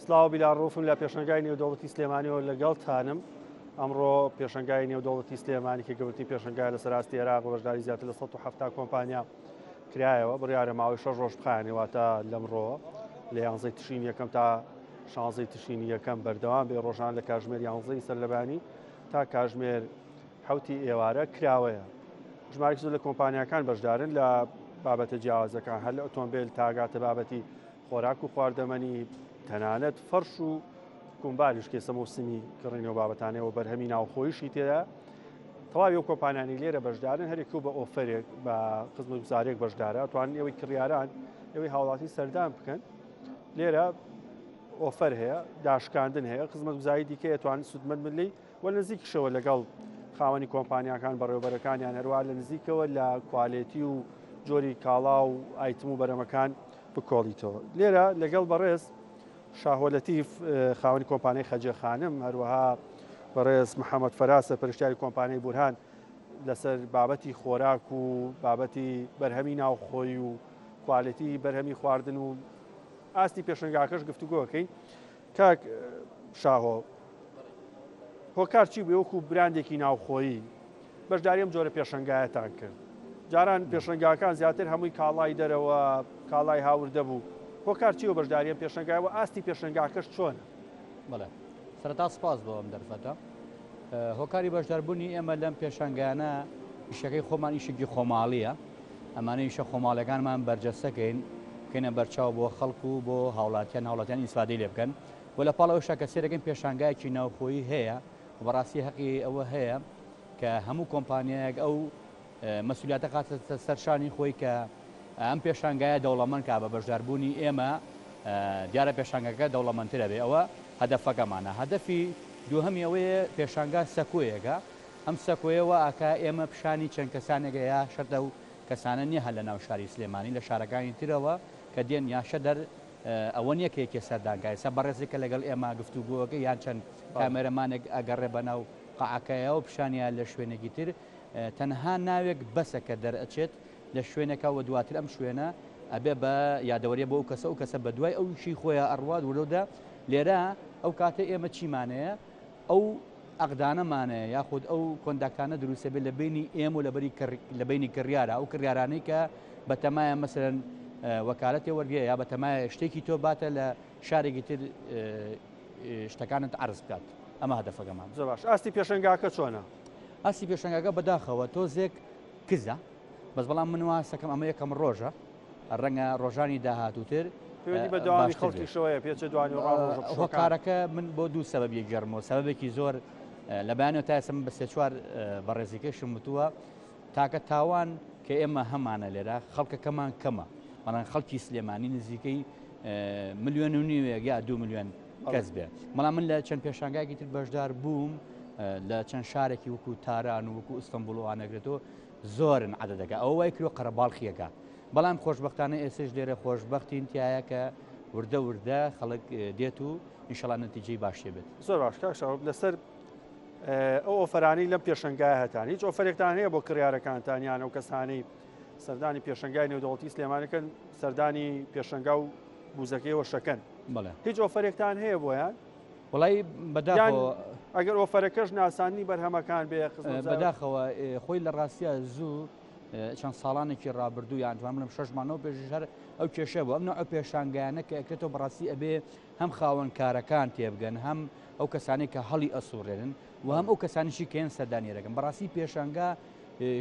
سلااو بیلاڕوفم لە پێشنگای نێودەوڵەتی سلێمانیەوە لەگەڵتانم. ئەمڕۆ پێشنگای نێودەوڵەتی سلێمانی کە گەورەی پێشنگای لە سەراستی عێراق بەشداری زیاتر لە 170 کۆمپانیا کرایەوە بڕیارە ماوەی 6 ڕۆژ بخایەنێواتە لەمڕۆ لە 11 تشرینی یەکەم تا 16 تشرینی یەکەم بەردەوام بێ ڕۆژان لە کاتژمێر 11 سەرلەبانی تا کاتژمێر 7 ئێوارە کراوەیە. ژمارەی زۆر لە کۆمپانیاکان بەشدارن لە بابەتە جیاوازەکان هەر لە ئۆتۆمبیل تاگاتە بابەتی خۆراک و خواردەمەنی تەنانەت فەرش و کومبالیش کێسە موسمی کڕینەوە بابەتانەوە بەرهەمی ناوخۆیشی تێدا. تەواوی ئەو کۆمپانیانی لێرە بەشدارن هەرێک و بە ئۆفەرێک بە خزمەتگوزارێک بەشدارە توانن ئێوەی کڕیاران ئێوەی هاوڵاتی سەردان بکەن. لێرە ئۆفەر هەیە، داشکاندن هەیە، خزمەتگوزاری دیکە توانن سودمەند ملی وە نزیکشەوە لەگەڵ خاوەنی کۆمپانیاکان بەڕێوەبەرەکانیان هەروە لە نزیکەوە لە کوالێتی و جۆری کاڵا و ئایتم و بەرەمەکان بکۆڵیتەوە. لێرە لەگەڵ بەڕێز شاهۆلەتیف خاوەنی کۆمپانیای خەجێخانم هەروەها بەڕێز محەممەد فەراسە پەرشتیاری کۆمپانیای بورهان لەسەر بابەتی خۆراک و بابەتی بەرهەمی ناوخۆی و کوالێتی بەرهەمی خواردن و ئاستی پێشنگاکەش گفتوگۆکەین. کاک شاهۆ هۆکار چی بووە وەکو براندێکی ناوخۆیی بەشداریم جۆرە پێشنگایەتان کرد؟ جاران پێشنگاکان زیاتر هەمووی کاڵای دەرەوە کاڵای هاوردە بوو. هۆکار چی و بەشداریم پێشنگایەوە ئاستی پێشنگاکەش چۆنە؟ بەڵێ سەرەتا سپاس بۆ ئەم دەرفەتە. هۆکاری بەشداربوونی ئێمە لەم پێشنگانە ئیشەکەی خۆمان ئیشێکی خۆماڵیە. ئەمانە ئیشە خۆماڵەکانمان بەرجەستەکەین کەینە بەرچاو بۆ خەڵکو و بۆ هاوڵاتیان ئیسفادەی لێ بکەن و لە پاڵەوە شەکە سێرەکەین پێشانگایەکی ناوخۆیی هەیە و بەڕاستی حەقی ئەوە هەیە کە هەموو کۆمپانیایەک ئەو مەسئولیاتە قاتە سەرشانی خۆی کە ئەم پێشانگایە دەوڵەمەند کا بە بەشداربوونی ئێمە دیارە پێشانگەکە دەوڵەمەندترە بێ. ئەوە هەدەفەکەمانە. هەدەفی دووهەمی ئەوەیە پێشانگا سەکۆیەکە. ئەم سەکۆیەوە ئاکا ئێمە پیشانی چەند کەسانێکە یا شەردە و کەسانە نییە هەر لە ناو شاری سلێمانی لە شارەکانی ترەوە کە دێن یاشە دەر ئەوە نییە کێکی سەردانگای سە بەڕێزێکە لەگەڵ ئێمە گفتوگۆەکە یان چەند کامێرەمانێک ئەگەڕێ بەناو قەعەکەیەوە پیشانیان لە شوێنێکی تر تەنها ناوێک بەسە کە دەرئەچێت لە شوێنێکەوە دواتر ئەم شوێنە ئەبێ بە یادەوەریە بۆ ئەو کەسە بە دوای ئەو شی خۆیان ئەڕوات وەرەودا لێرە ئەو کاتە ئێمە چیمانەیە ئەو ئەقدانەمانەیە یاخود ئەو کۆنداکانە دروستە بێت لە بینی ئێمە و لە بینی کڕیارە ئەو کڕیارانەی کە بەتەمایە مەسەرەن وەکالەتی وەرگێ یا بەتەمایە شتێکی تۆ باتە لە شارێکی تر شتەکانت عرض بکات. ئەمە هەدەفەکەمان. زۆر باش. ئاستی پێشنگاکە چۆنە؟ ئاستی پێشنگاکە بەداخەوە تۆزێک کزە بەس بەڵام من واسەکەم ئەمە یەکەم ڕۆژە ڕەنگە ڕۆژانی داهاتووتر پێوەندی بە داوامی خەڵکی شەوەیە پێچە دوانی هۆکارەکە من بۆ دوو سەبەبی گەڕمەوە سەبەبێکی زۆر لە بەیانەوە تا ئێستا بە سێ چوار بەڕێزیکەشم وتووە تاکە تاوان کە ئێمە هەمانە لێرە خەڵکەکەمان کەمە بەڵام خەڵکی سلێمانی نزیکەی 1.5 ملیۆن یا 2 ملیۆن کەس بێ. بەڵام من لە چەند پێشانگایەکی تر بەشدار بووم لە چەند شارێکی وەکو تاران و وەکو ئیستەنبوڵ و ئانەگرێتەوە زۆرن عەدەدەکە ئەوە وای کرۆ قەرەباڵخیەکە. بەڵام خۆشبەختانە ئێستش لێرە خۆشبەختین تایە کە وردە خەڵک دێت و ئینشەڵا نەتیجەی باشێ بێت. زۆر باش. کاک شاهۆ لەسەر ئەو ئۆفەرانی لەم پێشنگای هەتان هیچ ئۆفەرێکتان هەیە بۆ کڕیارەکانتانیان ئەو کەسانی سەردانی پێشنگای نێودەوڵەتی سلێمانەکەن سەردانی پێشنگا و بوزەکەیەوە شەکەن؟ بەڵێ. هیچ ئۆفەرێکتان هەیە بۆیان؟ وڵی بەداخەوە ئەگەر ئۆفەرەکەش ناسانی بەرهەمەکان بێ بەداخەوە خۆی لە ڕاستیە زوو چەند ساڵانێکی ڕابردوو یان توانم 6 مانەوە پێشی شەر ئەو کێشە بوو ئەم نوع پێشانگایانە کە ئەکرێتەوە بەڕاستی ئەبێ هەم خاوەن کارەکان تێبگەن هەم ئەو کەسانی کە هەڵی ئەسوڕێنن و هەم ئەو کەسانیشی کێن سەردانیەکەن. بەڕاستی پێشانگا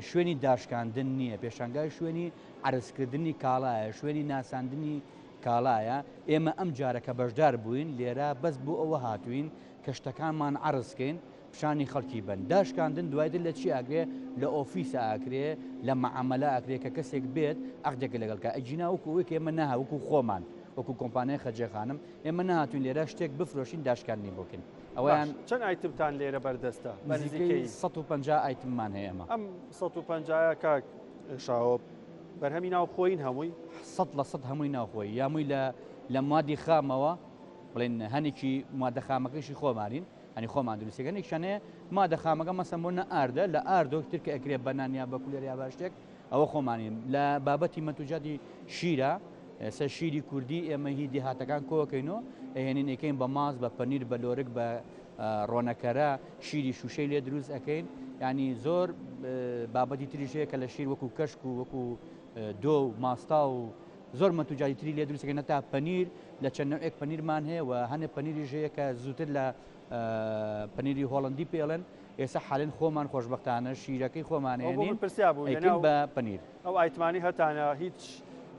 شوێنی داشکاندن نییە، پێشانگای شوێنی عرضکردنی کاڵایە، شوێنی ناساندنی کاڵایە. ئێمە ئەم جارەکە بەشدار بووین لێرە بەس بۆ ئەوە هاتوین کە شتەکانمان عرضکەین پیشانی خەڵکی بن. داشکاندن دوایدر لە چی ئاگرێ لە ئۆفیسە ئاکرێ لە مەعامەلە ئاکرێ کە کەسێک بێت ئەقدێک لەگەڵکە ئەجینا وەکو ئێمە نەها وەکو خۆمان وەکو کۆمپانیای خەجێخانم ئێمە نهاتوین لێرە شتێک بفرۆشین داشکاندنی بۆکەین. ئەویان چەند ئایتمتان لێرە بەردەستە؟ نزیکەی 150 ئایتممان هەیە. ئەمە ئەم 150 کاک شاهۆ بەرهەمی ناوخۆین هەمووی 100% هەمووی ناوخۆی یامووی لە مادی خامەوە بڵێن هەنێکی مادە خامەکەشی خۆمانین ئەنی خۆمان دروستەکەنێکشانەیە مادە خامەکە مەسەن بۆ نە ئاردە لە ئاردۆکتر کە ئەکرێ بەنانیا بە کولێریا باشتێک ئەوە خۆمانین. لە بابەتی مەنتوجاتی شیرە ئێستا شیری کوردی ئێمە هی دیهاتەکان کۆکەینەوە ئەهێنین ئەەکەین بە ماز بە پەنیر بە لۆرگ بە ڕۆنەکەرە شیری شوشەی لێ دروست ئەەکەین ینی زۆر بابەتی تریژەیە کە لە شیر وەکو کەشک و وەکو دۆ و ماستا و زۆر مەتوجاری تری لێ دروستەکەین نەتا پەنیر لە چەند نوعێک پەنیرمان هەیە و هەنێ پەنیری ژەیە کە زووتر لە پەنیری هۆڵندی پێڵێن ئێستا حالێن خۆمان خۆشببختانە شیرەکەی خۆمانێنین بە پەنیر ئەو ئایتمانی هەتانە هیچ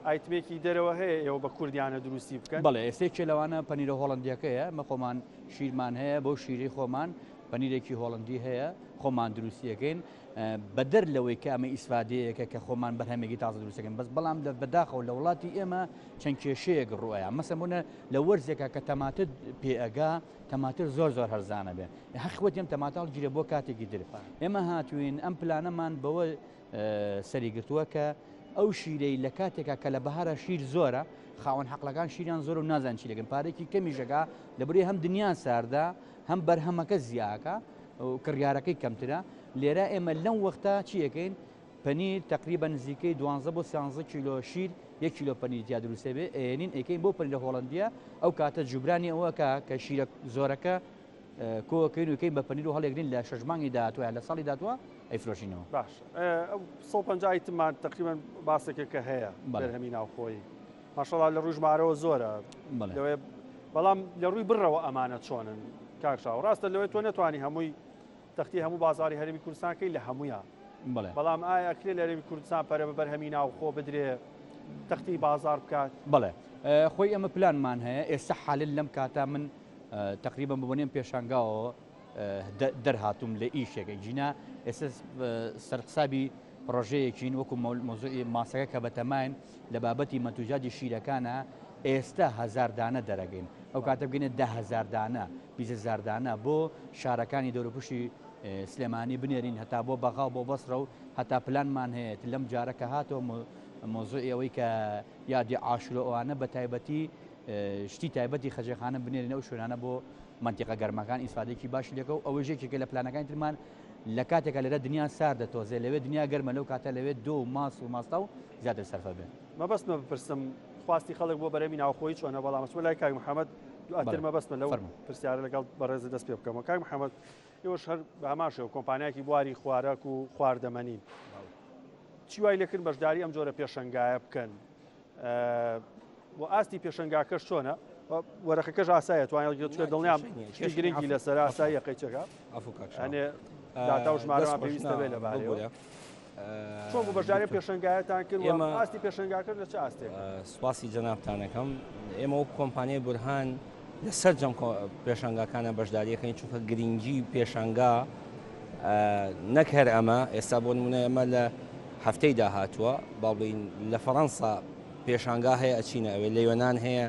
ئایتمێکی دەرەوە هەیە ئێوە بە کوردیانە دروستی بکەن بەڵێ ئێستێکی لەوانە پەنیرە هۆڵندیەکەیە مە خۆمان شیرمان هەیە بۆ شیری خۆمان پەنیرێکی هۆڵندی هەیە خۆمان دروستیەکەین بە دەر لەوەی کە ئەمە ئیسفادەیەکە کە خۆمان بەرهەمێکی تازە دروستەکەین بەس بەڵام بەداخەوە لە وڵاتی ئێمە چەند کێشەیەک ڕوایە مەسەمونە لە وەرزێکە کە تەماتر پێئەگا تەماتر زۆر زۆر هەرزانە بێ حەخوت ئەم تەماتاڵ گیرە بۆ کاتێکی در ئێمە هاتوین ئەم پلانەمان بەوە سەریگرتووە کە ئەو شیرەی لە کاتێکە کە لە بەهارە شیر زۆرە خاوەن حەقلەکان شیریان زۆر و نازان چی لەگەن پارێکی کەمی ژەگا لەبەری هەم دنیا ساردا هەم بەرهەمەکە زیاکە و کڕیارەکەی کەمترە لێرە ئێمە لەم وەختا چیەکەین پەنیر تقریبا نزیکەی 12 بۆ 13 کیلۆ شیر 1 کیلۆ پەنیر زیاد دروستێ بێ ئێنین ئەکەین بۆ پەنیرە هۆڵندیە ئەو کاتە جوبرانی ئەوەکە کە شیرە زۆرەکە کۆکەین وکەین بە پەنیر و هەڵێگرین لە شەژمانگی داهاتوە لە ساڵی داتوە ئەیفرۆشینەوە باش 150 ئایتمان تقریبا باسێکەکە هەیە بەرهەمی ناوخۆیی ماشەڵا لە ڕوژمارەوە زۆرە لەوێ بەڵام لە ڕووی بڕەوە ئەمانە چۆنن کاکشاو ڕاستە لەوێت تۆ نەتوانی هەمووی تەختی هەموو بازاری هەرمی کوردستانکەی لە هەمویان بەڵام ئایا ئەکرێ لە هەرمی کوردستان پەرە بە بەرهەمی ناوخۆ بدرێ تەختی بازار بکات بڵێ خۆی ئەمە پلانمان هەیە ئێستا حالل لەم کاتا من تقریبا ببوونێن پێشانگاوەوە دەرهاتوم لە ئیشێکە جینا ئێستا سەرقسابی پرۆژەیەکین وەکو مۆزوعی ماسەکە کە بەتەماین لە بابەتی مەتوجاتی شیرەکانە ئێستا هەزاردانە دەرەگەین ئەو کاتە بگەینە 10,000 دانە 20,000 دانە بۆ شارەکانی دەوروپشی سلێمانی بنێرین هەتا بۆ بەغاو بۆ بەسرە و هەتا پلانمان هەیە لەم جارەکە هاتەوە مۆزوعی ئەوەی کە یادی عاشورە ئەوانە بە تایبەتی شتی تایبەتی خەجێخانە بنێرینە و شوێنانە بۆ منتیقە گەرمەکان ئیسفادێکی باشی لەکە و ئەوە ژێکێکە لە پلانەکانی ترمان لە کاتێکە لێرە دنیا ساردە تۆزێ لەوێ دنیا گەرمە لەو کاتە لەوێت دۆ و ماس و ماستا و زیاتر سەرفە بێن مەبەستمە بپرسم خواستی خەڵک بۆ بەرەمی ناوخۆی چۆنە بەڵام چوە لای کاک محەممەد دواتر مەبەستمە لەو پرسیارە لەگەڵ بەڕێز دەست پێ بکەمەوە کاک محەممەد ئێوەش هەر بەهاماشەوە کۆمپانیایکی بواری خوارەک و خواردەمەنین چی وای لێکرد بەشداری ئەم جۆرە پێشەنگایە بکەن بۆ ئاستی پێشەنگاکەش چۆنە وەرەخەکەش ئاسایە توانێت دڵنیام گرنگی لەسەر ئاسایی قەیچەکە ئەنێ داتا و ژمارەمان پێویستە بێ لەبارەوە چۆن بۆ بەشداری پێشەنگایەتان کرد ئاستی پێشەنگاکە لە چه ئاستێک سواسی جەنابتانەکەم ئێمە وەک کۆمپانیای بورهان لەسەر جەم پێشەنگاکانە بەشداریەکەین چونکە گرنگی پێشەنگا نەک هەر ئەمە ئێستا بۆ نمونە ئەمە لە هەفتەی داهاتووە باڵین لە فەڕەنسا پێشانگا هەیە ئەچینە ئەوێ لە یۆناان هەیە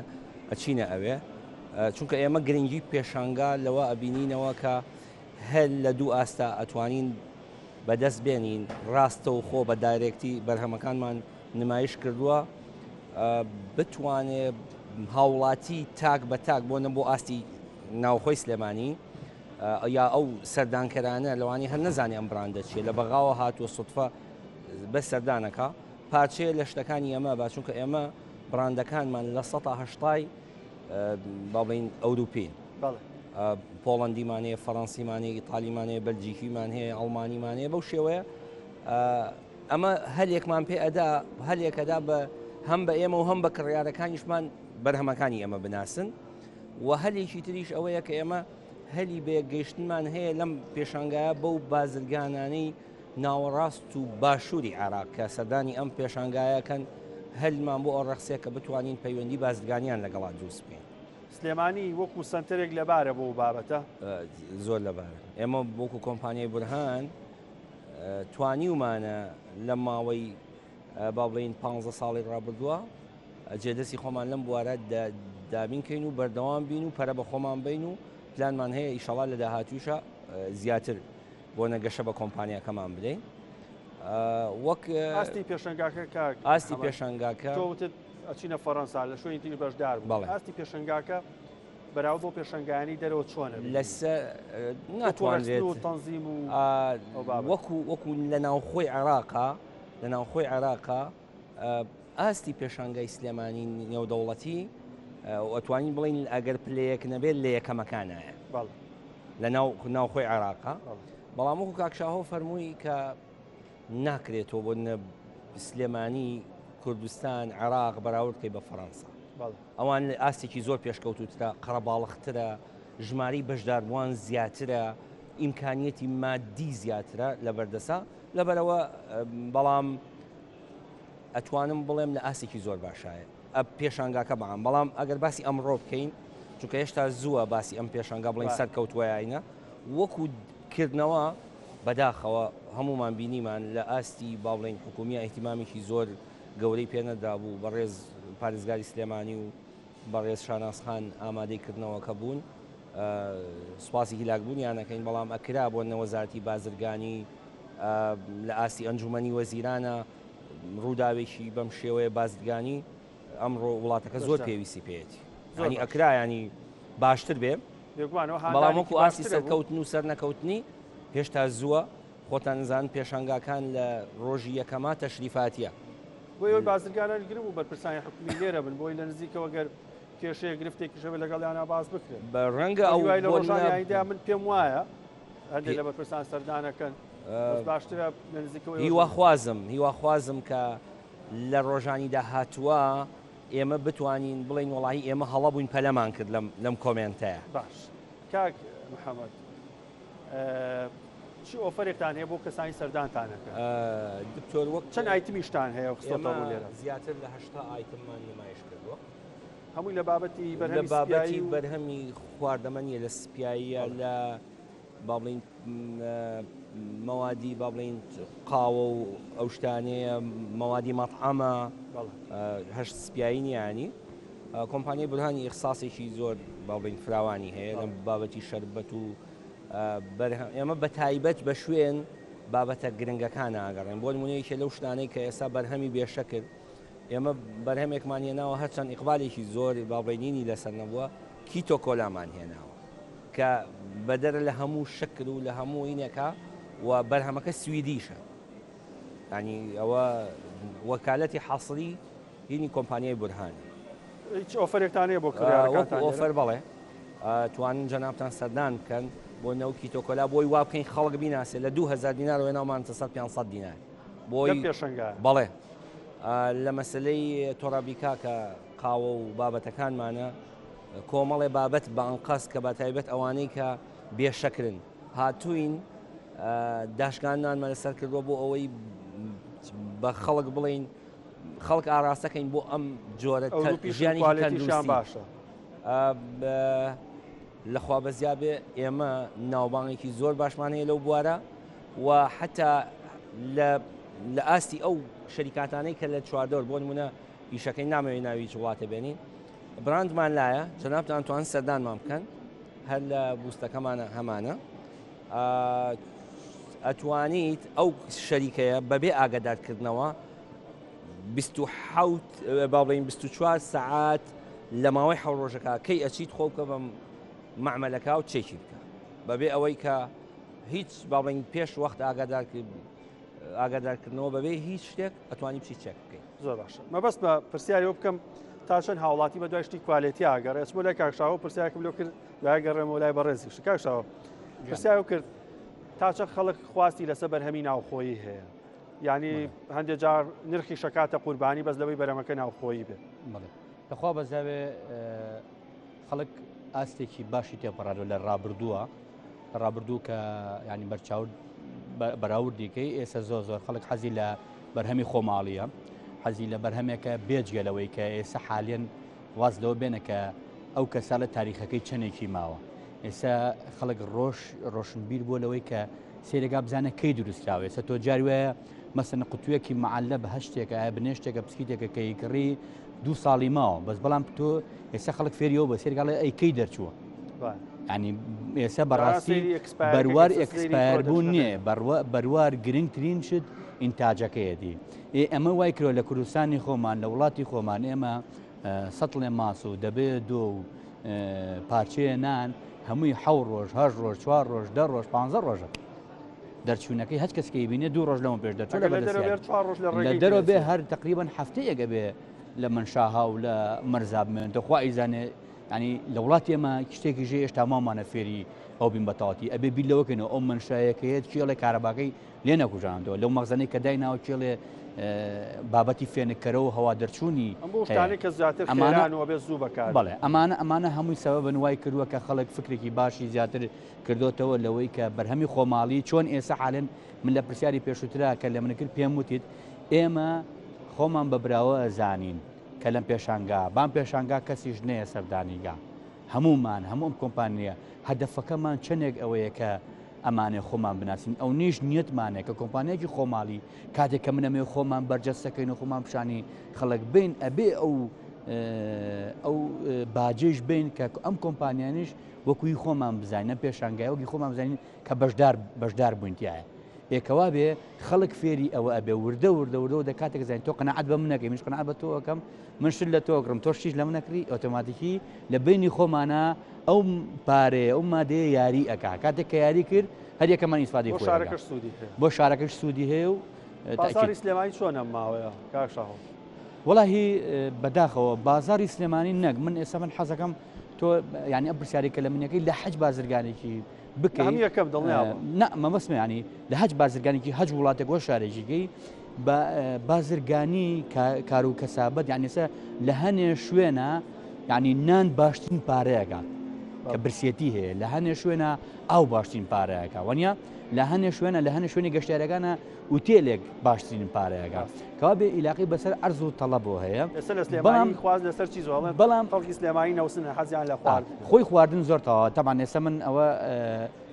ئەچینە ئەوێ چونکە ئێمە گرنگی پێشانگا لەوە ئەبینینەوە کە هەل لە دوو ئاستا ئەتوانین بەدەست بێنین ڕاستە و خۆ بە دایرێکتی بەرهەمەکانمان نمایش کردووە بتوانێت هاوڵاتی تاک بە تاک بۆ نە بۆ ئاستی ناوخۆی سلێمانی یا ئەو سەردانکەرانە لەوانی هەر نەزانانی ئەم بڕاندە چیە لە بەغاوە هاتووە سوتفە بە سەردانەکە پارچەیە لە شتەکانی ئەمە با چونکە ئێمە بڕاندەکانمان لە 180 باڵین ئەوروپین پۆڵەندیمانەیە فەڕەنسیمانەیە ئیتالیمانەیە بەلجیکیمان هەیە ئەڵمانیمانەیە بەو شێوەیە ئەمە هەلێکمان پێ ئەدا هەلێکەدا بە هەم بە ئێمە و هەم بە کڕیارەکانیشمان بەرهەمەکانی ئەمە بناسن و هەلێکی تریش ئەوەیە کە ئێمە هەلی بێگەیشتنمان هەیە لەم پێشانگایە بەو بازرگانانەی ناوەڕاست و باشووری عێراق کە سەردانی ئەم پێشانگایەکەن هەلمان بۆ ئەو ڕەخسەیە کە بتوانین پەیوەندی بازرگانیان لەگەڵا دروست بکەین. سلێمانی وەکو سنتەرێک لەبارە بۆ بابەتە زۆر لەبارە ئێمە وەکو کۆمپانیای بورهان توانیومانە لە ماوەی با بڵین 15 ساڵی ڕابردووە جێدەستی خۆمان لەم بوارە دابینکەین و بەردەوام بین و پەرە بە خۆمان بین و پلانمان هەیە ئیشەڵا لە داهاتووشە زیاتر بۆ نەگەشە بە کۆمپانیاکەمان بدەین وەک ئاستی پێشەنگاکە ئاستی پێشەنگاکە ئەچینە فەڕەنسا لە شوێنی تری بەشدار بوو ئاستی پێشەنگاکە بەراو بۆ پێشەنگانی دەرەوە چۆنە لەسەر ناتوانرێت تەنزیم و وەکو لە ناوخۆی عێراقا ئاستی پێشانگای سلێمانی نێودەوڵەتی ئەتوانین بڵین ئەگەر پلەیەک نەبێت لە یەکەمەکانایە لە ناوخۆی عێراقا بەڵام وەکو کاکشاهۆ فەرمووی کە ناکرێتەوە بۆ سلێمانی کوردستان عێراق بەراوردکەی بە فەڕەنسا ئەوان ئاستێکی زۆر پێشکەوتوترە قەرەباڵغترە ژماری بەشداربووان زیاترە ئیمکانیەتی مادی زیاترە لە بەردەسا لەبەرەوە بەڵام ئەتوانم بڵێم لە ئاسێکی زۆر باشایە پێشانگاکە بەعام بەڵام ئەگەر باسی ئەمڕۆ بکەین چونکە هێشتا زووە باسی ئەم پێشانگا بڵین سەرکەوتووەیە وەکو کردنەوە بەداخەوە هەمومان بینیمان لە ئاستی با بڵین حکومیە ئەحتیمامێکی زۆر گەورەی پێنەدا بوو بەڕێز پارێزگاری سلێمانی و بەڕێز شاناسخان ئامادەیکردنەوەکە بوون سوپاسی هیلاکبوونیانەکەین بەڵام ئەکرا بۆ نەوەزارەتی بازرگانی لە ئاستی ئەنجومەنی وەزیرانە ڕووداوێکی بەم شێوەیە بازرگانی ئەمڕۆ وڵاتەکە زۆر پێویستی پێێتی ینی ئەکرا ینی باشتر بێ بەڵام وەکو ئاستی سەرکەوتن و سەر نەکەوتنی هێشتا زووە خۆتان نزان پێشانگاکان لە ڕۆژی یەکەما تەشریفاتیە بۆ ئەوەی بازرگانانی گرم و بەرپرسانی حکومی لێرە بن بۆی لە نزیکەوە گەر کێشەیە گرفتێکی شەوە لەگەڵیانە باز بکرێن بە ڕەنگە ئەو لە ڕۆژانیدا من پێم وایە هەندێک لە بەرپرسان سەردانەکەن باشترە لە نزیکەوە هیواخوازم کە لە ڕۆژانی داهاتووە ئێمە بتوانین بڵین وڵی ئێمە هەڵە بووین پەلەمان کرد لەم کۆمنتەیە باش کاک محەممەد چی ئۆفرێکتان هەیە بۆ کەسانی سەردانتانەکە دکتۆر وەک چەند ئایتمیشتان هەیە خستۆتەوە لێرە زیاتر لە 8 ئایتممان نمایش کردووە هەمووی لە بابەتی بەرهەمی خواردەمەنیە لە سپاییە لە با بڵین مەوادی با بڵین قاوە و ئەو شتانەیە مەوادی مەطعەمە هەشت سپیایی ینی کۆمپانیای بورهانی ئیخساسێکی زۆر با بڵین فراوانی هەیە لە بابەتی شەربەت و ئێمە بە تایبەت بە شوێن بابەتە گرنگەکان ئاگەڕێن بۆ نمونەیەکە لەو شتانەی کە ئێستا بەرهەمی بێشە کرد ئێمە بەرهەمێکمان هێناوە هەرچەند ئیقبالێکی زۆر باڵێنینی لەسەر نەبووە کیتۆ کۆلامان هێناوە کە بەدەر لە هەموو شکل و لە هەموو اینەکە و بەرهەمەکە سویدیشە ینی ئەوە وەکالەتی حەسری هینی کۆمپانیای بورهانی هیچ ئۆفرێکتانەیە بۆ کڕیارەکان ئۆفەر بەڵێ توانن جەنابتان سەردان بکەن بۆ نەو کیتۆکۆلا بۆی وا بکەین خەڵک بیناسێ لە 2000 دینار و ناومان 500 دینار بۆی پێشنگا بەڵێ لە مەسلەی تۆڕابیکا کە قاوە و بابەتەکانمانە کۆمەڵێ بابەت بە ئەنقەس کە بە تایبەت ئەوانەی کە بێشەکردن هاتوین داشکانانمان لەسەر کردووە بۆ ئەوەی بە خەڵک بڵین خەڵک ئاراستەکەین بۆ ئەم جۆرە ژیانی باشە لەخوا بەزیابێ ئێمە ناوبانێکی زۆر باشمانەیە لەو بوارە و حتا لە ئاستی ئەو شەریکاتانەی کە لە چواردەوە بۆ نمونە ئیشەکەی نامەوێت ناوی وڵاتە بێنین براندمان لایە جەنابتان توان سەردانمان بکەن هەر لە بوستەکەمانە هەمانە ئەتوانیت ئەو شەریکەیە بەبێ ئاگادارکردنەوە 24 سەعات لە ماوەی حەوت ڕۆژەکە کەی ئەچیت خۆ بکە بە معمەلەکە و چێکی بکە بەبێ ئەوەی کە هیچ باڵین پێش وەخت ئاگادارکردنەوە بەبێ هیچ شتێک ئەتوانی بچی چێک بکەیت زۆر باشە مەبەست بە پرسیارەوە بکەم تا چەند هاوڵاتی بە دوای شتی کوالیتی ئاگەڕێ ئەچمە لای کاکشاوە پرسیارێکم لێ کرد دوای گەڕێمەوە لای بەڕێزیش کاکشاوە پرسیارە کرد تا چەند خەڵک خواستی لەسەر بەرهەمی ناوخۆیی هەیە یعنی هەندێک جار نرخی شەکاتە قوربانی بەس لەوەی بەرهەمەکە ناوخۆیی بێت دەخوا بەزاوێ خەڵک ئاستێکی باشی تێپەڕادەوە لە ڕابردوو کە ینی بەرچاود بەراوردیکەی ئێستا زۆر خەڵک حەزی لە بەرهەمی خۆماڵیە حەزی لە بەرهەمێکە بێجگەلەوەی کە ئێستا حالیان واز لەوە بێنە کە ئەو کەسا لە تاریخەکەی چەندێکی ماوە ئێستا خەڵک ڕۆشنبیر بۆ لەوەی کە سێرەگا بزانە کەی دروستراوە ئێستا تۆ جاری وایە مەسەن قوتوویەکی معلە بە هەشتێکە بنێشتێکە پسکیتێکە کەیکڕی 2 ساڵی ماوە بەس بەڵام تۆ ئێستا خەڵک فێریەوە بە سێرگاڵی ئەیکەی دەرچووە ینی ئێستا بەڕاستی بەروار ئەکسپایر بوون نییە بەروار گرنگترین شت ئینتاجەکەیەتی ئەمە وای کرۆ لە کوردستانی خۆمان لە وڵاتی خۆمان ئێمە سەتڵێ ماس و دەبێ دۆ و پارچەیە نان هەمووی 7 ڕۆژ 8 ڕۆژ 4 ڕۆژ 10 ڕۆژ 15 ڕۆژە دەرچوونەکەی هەچ کەسکەی بینێ 2 ڕۆژ لەمە پێش دەرچوو لە دەرەوە بێ هەر تقریبان هەفتەیەکە بێ لە منشاها و لە مەرزابمێن دەخوا ئیزانێ ینی لە وڵاتی ئێمە شتێکی ژێ هێشتا مامانە فێری ئەو بین بەتاواتی ئەبێ بیر لەوەکەنەوە ئەو منشایەکەیەت کێڵێ کارەباکەی لێ نەکوژاندەوە لەو مەغزانەی کە دایناوە کێڵێ بابەتی فێنکەرەوە هەوا دەرچوونی بەڵێ ئەمانە هەمووی سەبەبن وای کردووە کە خەڵک فکرێکی باشی زیاتر کردوتەوە لەوەی کە بەرهەمی خۆماڵی چۆن ئێستا حالن من لە پرسیاری پێشووترا کە لە منکرد پێم وتیت ئێمە خۆمان بەبراوە ئەزانین کە لەم پێشانگا بام پێشانگا کەسیش نەیە سەردانیگا هەمومان هەموو ئەم کۆمپانیە هەدەفەکەمان چەندێک ئەوەیە کە ئەمانێ خۆمان بناسیین ئەو نیش نیەتمانێ کە کۆمپانیەکی خۆماڵی کاتێک کە منەمێ خۆمان بەرجەستەکەین و خۆمان پیشانی خەڵک بین ئەبێ ئەو باجێش بین کە ئەم کۆمپانیانیش وەکوی خۆمان بزانین پێشانگای وەکی خۆمان بزانین کە بەشدار بوونتیایە ئێکەوا بێ خەڵک فێری ئەوە ئەبێ وردە دەکاتێک زانین تۆ قەنەعەت بە من نەکەی منش قەنەعەت بە تۆ ئەەکەم من شت لە تۆکڕم تۆ شتیش لە من نەکری ئۆتۆماتیکی لە بینی خۆمانە ئەو پارێ ئەو مادەیە یاری ئەکا کاتێک کە یاری کرد هەر یەکەمان ئیسفادەی بۆ شارەکەش سوودی هەیە و سلێمانی چۆنە ماوەیە کاکشاوە وەڵاهی بەداخەوە بازاری سلێمانی نەک من ئێستا من حەزەکەم تۆ یعنی ئەم پرسیارێکە لە منەکەی لە حەج بازرگانێکی بکەین یەکەم دڵنیا نە مەمەسمە ینی لە حەج بازرگانێکی حەج وڵاتێک بۆ شارێکیگەی بە بازرگانی کار و کەسابەت یعنی ئێستا لە هەنێ شوێنە یعنی نان باشترین پارەیەکە کە برسێتی هەیە لە هەنێ شوێنە ئاو باشترین پارەیەکە وەنیا لە هەنێ شوێنی گەشتیارەکانە وتێلێک باشترین پارەیەکە کەوا بێ عیلاقی بەسەر عەرز و تەڵەبەوە هەیە خواز لەسەر چی زۆڵێن بەڵام خەڵکی سلێمانی نەوسن حەزیان لە خوارد خۆی خواردن زۆر تەواوە تەمان ئێستا من ئەوە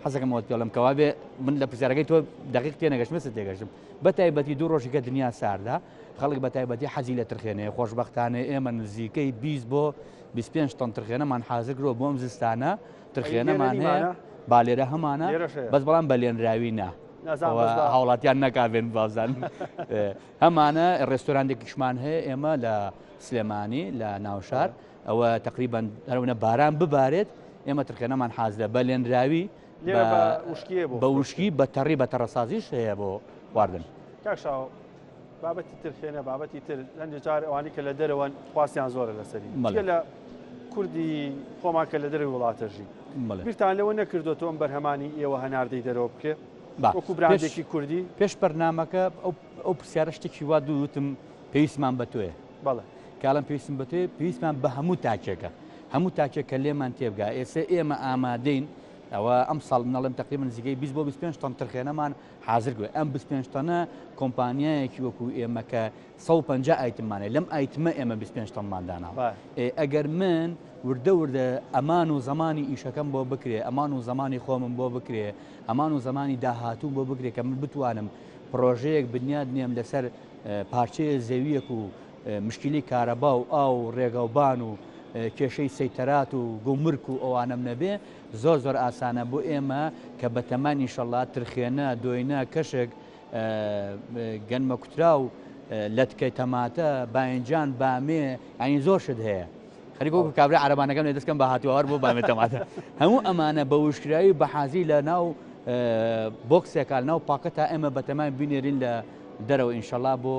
حەزەکەمەوە پێڵم کەوا بێ من لە پرسیارەکەی تۆ دقیق تێنەگەشت مەسە تێگەشتم بەتایبەتی 2 ڕۆژێکە دنیا ساردا خەڵک بەتایبەتی حەزی لە ترخێنەیە خۆشبەختانە ئێمە نزیکەی 20 بۆ 25 تۆن ترخێنەمان حازر کرۆ بۆ ئەم زستانە ترخێنەمان هەیە بالێرە هەمانە بەس بەڵام بەلێنراوی نا هاوڵاتیان نەکاوێن بازان هەمانە ڕێستۆرانێکیشمان هەیە ئێمە لە سلێمانی لە ناوشار ئەوە تقریبان هەرونە باران ببارێت ئێمە ترخێنەمان حازرە بەلێنراوی بە وشکی بە تەڕی بە تەڕەسازیش هەیە بۆ خواردن کاکشاو بابەتی ترخێنە بابەتی تر هەندێک جار ئەوانی کە لە دەرەوەن خواستیان زۆرە لەسەری لە کوردی خۆمان کە لە دەروی وڵاتەژی بیرتان لەوە نەکردوەوە ئەم بەرهەمانی ئێوە هەناردەی دەرەوە بکێ وەکو براندێکی کوردی پێش بەرنامەکە ئەو پرسیارە شتێکی وا دووتم پێویستمان بە تۆیە بەڵێ کاڵم پێویستم بە تۆیە پێویستمان بە هەموو تاکێکە هەموو تاکێکە لێمان تێبگا ئێستا ئێمە ئامادەین ئەوە ئەم ساڵ نەڵێم تقریبا نزیکەی 20 بۆ 25 تۆن ترخێنەمان حازر گوێ ئەم 25 تۆنە کۆمپانیایەکی وەکو ئێمە کە 150 ئایتممانێ لەم ئایتمە ئێمە 25 تۆنمان داناوە ئەگەر من وردە ئەمان و زمانی ئیشەکەم بۆ بکرێ ئەمان و زمانی خۆمم بۆ بکرێ ئەمان و زمانی داهاتوو بۆ بکرێ کە من بتوانم پرۆژەیەک بنیاد نێم لەسەر پارچەیە زەویەک و مشکلی کارەبا و ئاو ڕێگەوبان و کێشەی سەیتەرات و گومرک و ئەوانم نەبێ زۆر ئاسانە بۆ ئێمە کە بە تەمانی ئینشەڵڵا ترخێنە دۆینە کەشێک گەنمە کوترا و لەتکەی تەماتە باینجان بامێ ئاین زۆر شت هەیە خەریکۆ کابرا عەرەبانەکەم لێ دەستکەم بە هاتووەوار بۆ بامێ تەماتە هەموو ئەمانە بە وشکرایی بەحازی لە ناو بۆکسێکە ناو پاکە تا ئێمە بە تەمان بینێرین لە دەرەوە ئینشەڵڵا بۆ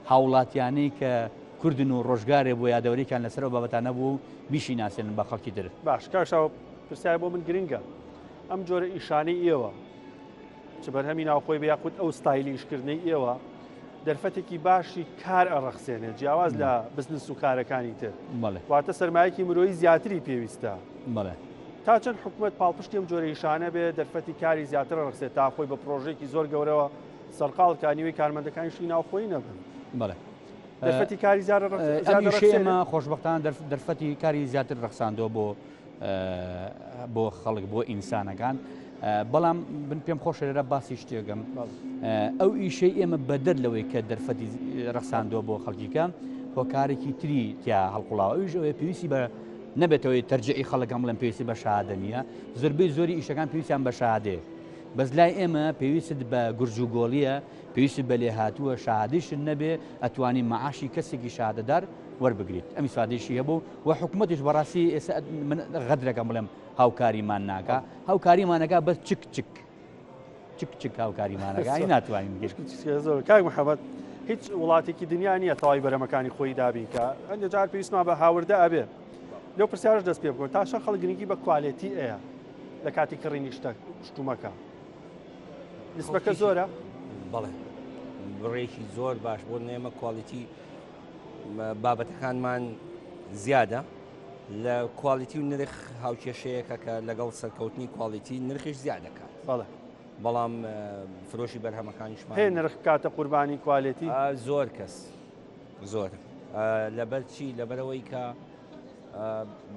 هاوڵاتیانەی کە کوردن و ڕۆژگارێ بۆ یادەوەریکان لەسەر بابەتانە بوو بیشی ناسێنن بە خەڵکی در باش کاکشاو پرسیار بۆ من گرنگە ئەم جۆرە ئیشانەی ئێوە چ بەرهەمی ناوخۆی بە یاخود ئەو ستایلی ئیشکردنەی ئێوە دەرفەتێکی باشی کار ئەڕەخسێنێت جیاواز لە بزنس و کارەکانی تر واتە سەرمایەکی مرۆیی زیاتری پێویستە تا چەند حکوومەت پاڵپشتی ئەم جۆرە ئیشانە بێ دەرفەتی کاری زیاتر ڕەخسێت تا خۆی بە پرۆژێکی زۆر گەورەوە سەرقاڵکانیوەی کارمەندەکانیشی ناوخۆی نەبن دەرفەتی کاری زیاترمە خۆشببختان دەرفەتی کاری زیاتر ڕەخساندۆ بۆ خەڵک بۆ ئینسانەکان بەڵام بن پێم خۆشە لێرە باسی شتێگەم ئەو ئیشەی ئێمە بەدەر لەوەی کە دەرفەتی ڕەخساندۆ بۆ خەڵکیکە هۆکارێکی تری تیا هەڵقوڵاوە ئەویش ئەوەیە پێویستی بە نەبێتەوەی تەرجعی خەڵکەم بڵێن پێویستی بە شادە نیە زۆربەی زۆری ئیشەکان پێویستیان بە شادێ بەس لای ئێمە پێویست بە گورج و گۆڵیە پێویست بە لێ هاتووە شادیشن نەبێ ئەتوانی مەعاشی کەسێکی شادەدار وەربگریت ئەمی سادێشی هەبوو و حکوومەتیش بەڕاستی ئێستا غەدرەکەم بڵێم هاوکاریمان ناکە هاوکاریمانەکە بەس چک چک هاوکاریمانەکانی ناتوانین گەشت. زۆر کاک محەممەد هیچ وڵاتێکی دنیا نییە تەواوی بەرەمەکانی خۆی دابینکە ئەنجە جار پێویستمان بە هاوردە ئەبێ لەو پرسیارش دەست پێ بکەن تاشە خەڵک گرنگی بە کوالێتی ئەیە لە کاتی کڕینی شتومەکە نسبەکە زۆرە بەڵێ بڕێکی زۆر باش بۆ نێمە کوالیتی بابەتەکانمان زیادە لە کوالیتی و نرخ هاوکێشەیەکە کە لەگەڵ سەرکەوتنی کوالیتی نرخش زیادەکات بەڵێ بەڵام فرۆشی بەرهەمەکانیشمان هەیە نرخ کاتە قوربانی کوالیتی زۆر کەس زۆر لەبەر چی لەبەرەوەی کە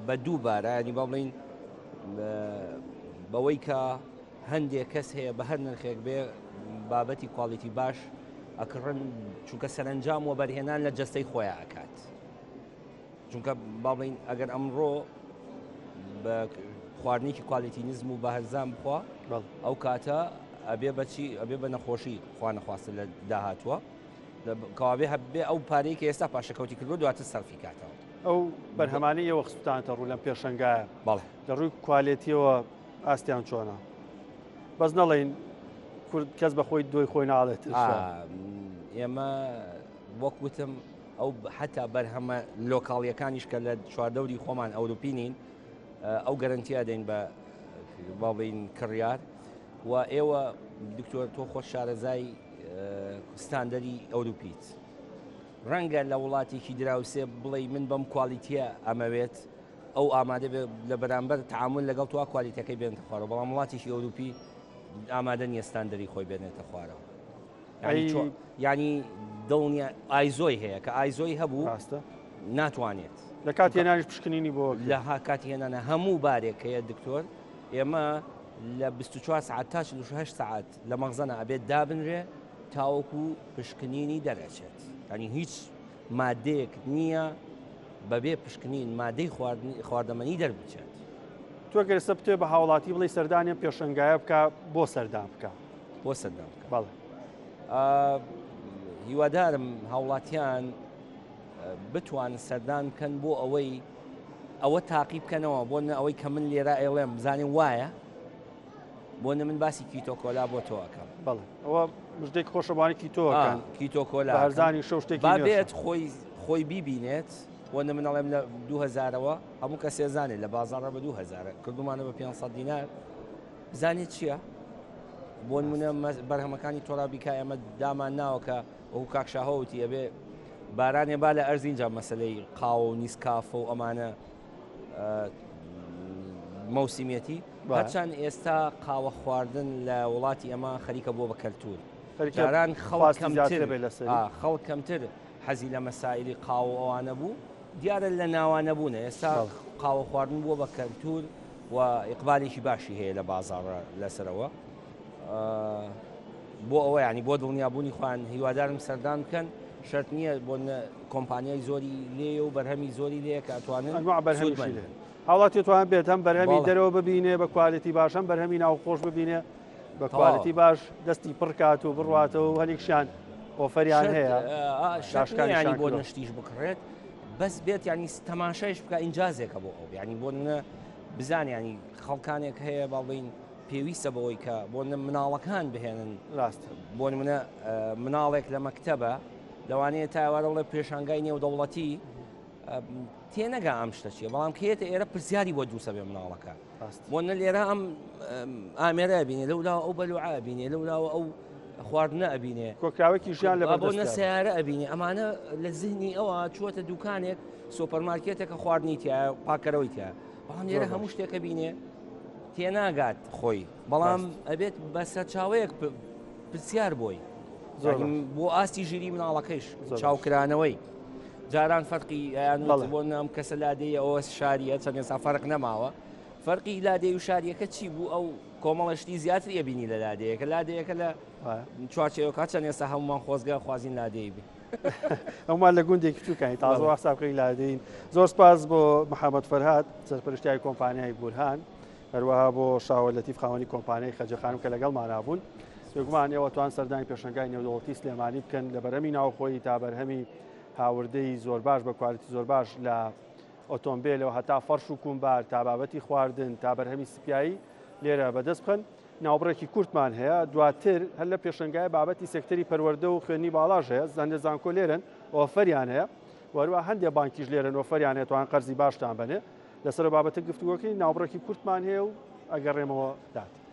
بە دوو بارە ینی با بڵین بەوەی کە هەندێک کەس هەیە بە هەر نرخێک بێ بابەتی کوالیتی باش ئەکڕن چونکە سەرنجام و بەرهێنان لە جەستەی خۆیان ئەکات چونکە با بڵین ئەگەر ئەمڕۆ بە خواردنێکی کوالیتی نزم و بە هەرزان بخوا ئەو کاتە ئەبێ بەچی ئەبێ بە نەخۆشی خوا نەخواستە لە داهاتوە کەوابێ هەبێ ئەو پارەی کە ئێستا پاشەکەوتی کردو دواتر سەرفی کاتەوە ئەو بەرهەمانەی ئێوە خستانتە ڕوو لەم پێشەنگایە بەڵێ لە ڕووی کوالیتیەوە ئاستیان چۆنە بەس نەڵێن کورد کەس بە خۆی دۆی خۆی ناڵێت ئێمە وەکوتم ئەو حتا بەرهەمە لۆکاڵیەکانیش کە لە چواردەوری خۆمان ئەوروپینین ئەو گەرنتیا دەین بە باڵین کڕیار و ئێوە دکتۆر تۆ خۆش شارەزای ستاندەری ئەوروپیت ڕەنگە لە وڵاتێکی دراوسێ بڵێ من بەم کوالیتیە ئەمەوێت ئەو ئامادە لە بەرامبەر تعامل لەگەڵ تووا کوالیتەکەی بێنێتە خوارەوە بەڵام وڵاتێکی ئەوروپی ئامادە نیە ستاندەری خۆی بێنێتە خوارەوە ینی دڵنییا ئایزۆی هەیە کە ئایزۆی هەبوو ناتوانێت لە کاتی هێنانیش پشکنینی بۆ لە کاتی هێنانە هەموو بارێک هەیە دکتۆر ئێمە لە 24 ساعت تا 48 ساعت لە مەغزەنە ئەبێت دابنرێ تاوەکو پشکنینی دەرەچێت ینی هیچ مادەیەک نییە بەبێ پشکنین مادەی خواردەمەنی دەربچێت تۆ گەرسە بتێ بە هاوڵاتی بڵی سەردانیان پێشەنگایە بکە بۆ سەردان بکە بۆ سەردان بکە بەڵێ هیوادارم هاوڵاتیان بتوانن سەردان بکەن بۆ ئەوەی ئەوە تاقی بکەنەوە بۆ ئەوەی کە من لێرە ئێڵێم بزانین وایە بۆ من باسی کیتۆکۆلا بۆ تۆەکەم بەڵێ ئەوە مژدەی خۆشەوانی کیتۆکەن کیتۆکۆلا هەرزانی شەو شتێکی بابێت خۆی بیبینێت بۆ من ئەڵێم لە 2000ەوە هەموو کە سێزانێت لە بازاڕە بە 2000 کردومانە بە 500 دینار بزانێت چییە؟ بۆ نمونە بەرهەمەکانی تۆرابیکا ئێمە دامان ناوەکە ئەو کاکشاهەوتی ئەبێ بارانێ با لە ئەرزینجا مەسلەی قاو و نیسکافە و ئەمانە مەوسیمەتی هەرچەند ئێستا قاوە خواردن لە وڵاتی ئەمە خەریکە بۆ بە کەلتور جاران خەڵک کەمتر حەزی لە مەسائلی قاو ئەوانە بوو دیارە لە ناوانە بوونە ئێستا قاوە خواردن بووە بە کەلتور و ئیقبالێکی باشی هەیە لە بازاڕە لەسەرەوە بۆ ئەوە ینی بۆ دڵنیابوونی خوان هیوادارم سەردان بکەن شەرت نییە بۆ کۆمپانیای زۆری لێ و بەرهەمی زۆری لێ کە ئەتوانن هاوڵاتی توان بێت هەم بەرهەمی دەرەوە ببینێ بە کوالیتی باش هەم بەرهەمی ناوخۆش ببینێ بە کوالیتی باش دەستی پڕکات و بڕاتەوە و هەنێکشیان ئۆفەریان هەیە شاشکانی بۆ نشتیش بکڕێت بەس بێت ینی تەماشایش بکە ئینجازێکە بۆ ئەو ینی بۆ منە بزانانی خەڵکانێک هەیە باڵین پێویستە بەوەی کە بۆ مناڵەکان بهێنن ڕاست بۆ منە مناڵێک لە مەکتەبە لەوانەیە تاوارە بڵێ پێشانگای نێودەوڵەتی تێنەگا ئەم شتە چیە بەڵام کێتە ئێرە پرسیاری بۆ دووسە بێ مناڵەکە بۆ نە لێرە ئەم ئامێرە بینێ لەولاوە ئەو بەلوعا بینێ لەولاوە ئەو خواردنە ئەبینێ کۆکراوێکی ژیان لە بۆ نە سیارە ئەبینێ ئەمانە لە زیهنی ئەوە چووەتە دوکانێک سۆپەرمارکێتێکە خواردنی تیا پاکەرەوەی تیا بەڵام لێرە هەموو شتێکە بینێ تێناگات خۆی بەڵام ئەبێت بە سەرچاوەیەک پرسیار بۆی بۆ ئاستی ژیری مناڵەکەیش چاوکرانەوەی جاران فەرقی بۆ نام کەسە لادەیە ئەوە شاریە چەند ێستا فەرق نەماوە فەرقی لادەی و شاریەکە چی بوو ئەو کۆمەڵەشتی زیاتر ێبینی لە لادەیەکە لادەیەکە لە چوارچێوەکە چەند ئێستا هەمومان خۆزگە خوازین لادەی بێ ئەومان لە گوندێکی تووکانی تازە حسابکەی لادەین زۆر سپاس بۆ محەممەد فەرهاد سەرپەرشتیای کۆمپانیای بورهان هەروەها بۆ شاوە لەتیف خاوەنی کۆمپانیای خەجەخانم کە لەگەڵمان هابوون یەکمان ئێوە توان سەردانی پێشەنگای نێودەوڵەتی سلێمانی بکەن لە بەرهەمی ناوخۆی تا بەرهەمی هاوردەی زۆر باش بە کوالیتی زۆر باش لە ئۆتۆمبیلەوە هەتا فەرش و کومبار تا بابەتی خواردن تا بەرهەمی سپایی لێرە بەدەست بخەن ناوبڕێکی کورتمان هەیە دواتر هەر لە پێشنگای بابەتی سێکتەری پەروەردە و خوێنی باڵاژ هەیە زانێ زانکۆ لێرن ئۆفەریان هەیە وەروە هەندێک بانکیش لێرن ئۆفەریان هەیە توان قەرزی باشتان بنێ لەسەر بابەتە گفتوگۆکەی ناوبڕێکی کورتمان هەیە و ئەگەڕێمەوە دات.